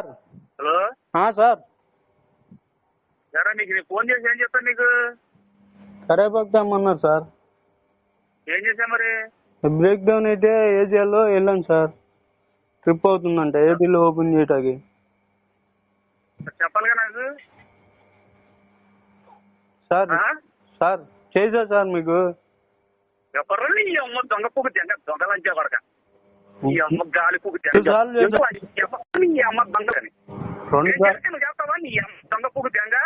Sir. Hello sir. సరే నీకు phone చేసి ఏం చెప్పాను నీకు? కరేపాకు తెమ్మన్నారు సార్. ఏం చేశా మరి? బ్రేక్ డౌన్ అయితే ఏజియాలో వెళ్ళాను సార్. ట్రిప్ అవుతుందంట ఏపీలో ఓపెన్ చేయటానికి. చెప్పాలిగా నాకు. సార్ సార్ చేసా సార్ మీకు. ఎవరు నీ అమ్మ దొంగ పువ్వు తెంగ దొంగలంచే కొడక నీ అమ్మ గాలి పువ్వు తెంగ నీ అమ్మ దొంగని నువ్వు చెప్తావా? నీ అమ్మ దొంగ పువ్వు తెంగ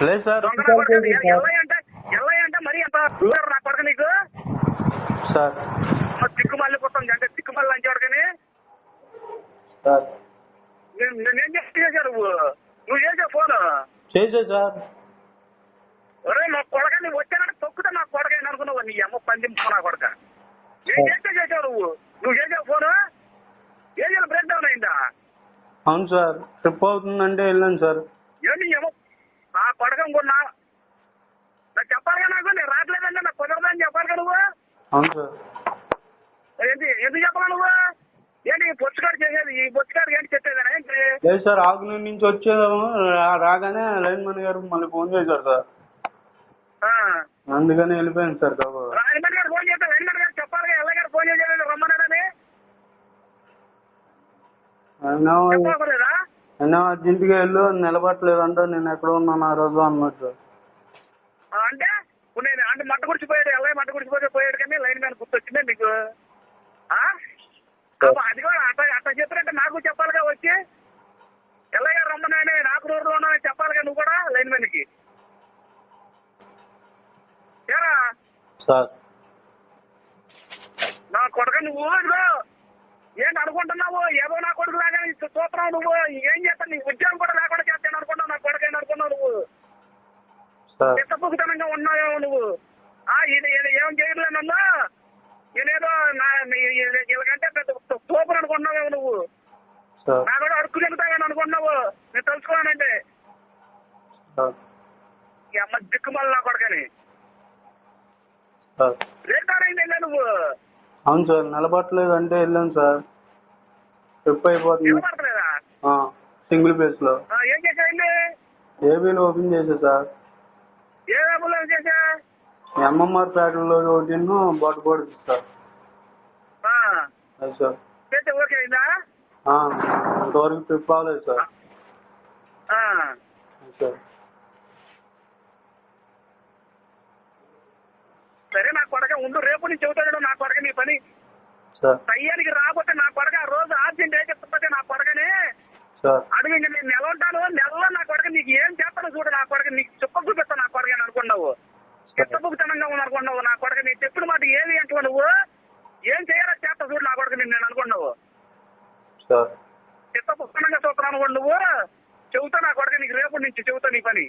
లేదు సార్. దొంగ ఎల్లయ్యంటే మరీ ఎంత నా కొడక నీకు సార్. దిక్కుమల్లి పుస్తకం అంటే దిక్కుమల్లి లంచే కొడకని నేనేం చేశారు నువ్వు చేసావు ఫోన్ చేసా సార్. ఒరే నా కొడక నువ్వు వచ్చానంటే తొక్కుతా నా కొడక అనుకున్నావు. నీ అమ్మ పంది నా కొడక ఏం చేసావు నువ్వు చేసావు ఫోను? ఏరియాలో బ్రేక్ డౌన్ అయిందా? అవును సార్. ట్రిప్ అవుతుందంటే వెళ్ళాను సార్. ఏంటి ఏమో నా కొడక ఇంకొన్నా నాకు చెప్పాలిగా. నాకు నేను రావట్లేదంటే నాకు కుదరదని చెప్పాలిగా నువ్వు. అవును సార్. ఎందుకు చెప్పాలా నువ్వు? ఏంటి ఈ బొచ్చుకాడు చేసేది? ఈ బొచ్చుకాడికి ఏంటి చెప్పేదా ఏంటి? లేదు సార్. ఆకునూరు నుంచి వచ్చేదాము రాగానే లైన్ మన్ గారు మళ్ళీ ఫోన్ చేశారు సార్. అందుకని వెళ్ళిపోయాను సార్. లైన్ గారు ఫోన్ చేస్తాను. లైన్ గారు చెప్పాలిగా. ఎల్లయ్య గారు ఫోన్ చేసేది రమ్మన్నాడని చెప్పలేదా? అయినా అర్జెంట్గా వెళ్ళు నిలబట్టలేదంట. నేను ఎక్కడ ఉన్నాను ఆ రోజు అన్నాడు సార్. అంటే నేను అంటే మట్ట గుడిచిపోయాడు. ఎల్లయ్య మట్ట గుడిచిపోతే పోయాడు కానీ లైన్ మ్యాన్ గుర్తొచ్చిందే నీకు? అది కూడా అట్లా చెప్పినట్టే నాకు చెప్పాలిగా. వచ్చి ఎల్లయ్య గారు రమ్మన్నాయని నాకు రోడ్లో ఉన్నానని చెప్పాలిగా నువ్వు కూడా లైన్ మ్యాన్కి. ఏరా సార్ నా కొడుకు నువ్వు ఇదిగో ఏంటి అనుకుంటున్నావు? ఏదో నా కొడుకు లాగా చూస్తున్నావు నువ్వు. ఏం చేస్తావు? నీ ఉద్యోగం కూడా లేకుండా చేస్తాను అనుకున్నావు. నా కొడుకు అయినా అనుకున్నావు నువ్వు. చిత్తపుకుతనంగా ఉన్నావేమో నువ్వు. ఏం చేయట్లే నన్ను. నేనేదో వీళ్ళకంటే పెద్ద తోపులు అనుకున్నావేమో నువ్వు. నా కూడా అడుక్కు చెబుతావేమో అనుకున్నావు. నేను తెలుసుకోవాలంటే ఈ అమ్మ దిక్కుమల్ల నా కొడుకని రేటారైంది వెళ్ళా నువ్వు. అవును సార్. నిలబట్టలేదు అంటే వెళ్ళాను సార్. ట్రిప్ అయిపోతుంది. నిలబడతలేదా? సింగిల్ ప్లేస్ లో. ఏం చేసావు? ఏబీలో ఓపెన్ చేసా సార్. ఏ ఏబులో చేసా? ఎంఎంఆర్ ప్యాటర్న్లో ఒకటి బొడ్డు సార్. అది సార్. చేస్తే ఓకే అయిందా? ఇంతవరకు ట్రిప్ అవ్వలేదు సార్. సార్ సరే నా కొడక ఉండు. రేపు నుంచి చెబుతాడు నా కొడక నీ పని. టయ్యానికి రాకపోతే నా కొడక ఆ రోజు ఆర్జెంట్ ఏ చెప్తే నా కొడకని అడుగు. ఇంక నేను నెల ఉంటాను. నెలలో నా కొడక నీకు ఏం చేస్తాను చూడు. నా కొడక నీకు చుక్క చూపిస్తాను. నా కొడక అనుకున్నావు చిత్తపుకుతనంగా అనుకున్నావు. నా కొడక నీ చెప్పిన మాట ఏది అంటున్నావు నువ్వు? ఏం చేయాలో చేస్తా చూడు నా కొడక నేను అనుకున్నావు. చిత్తపుకుతనంగా చూస్తున్నాను అనుకోండి నువ్వు. చెబుతా నా కొడక నీకు రేపు నుంచి చెబుతా నీ పని.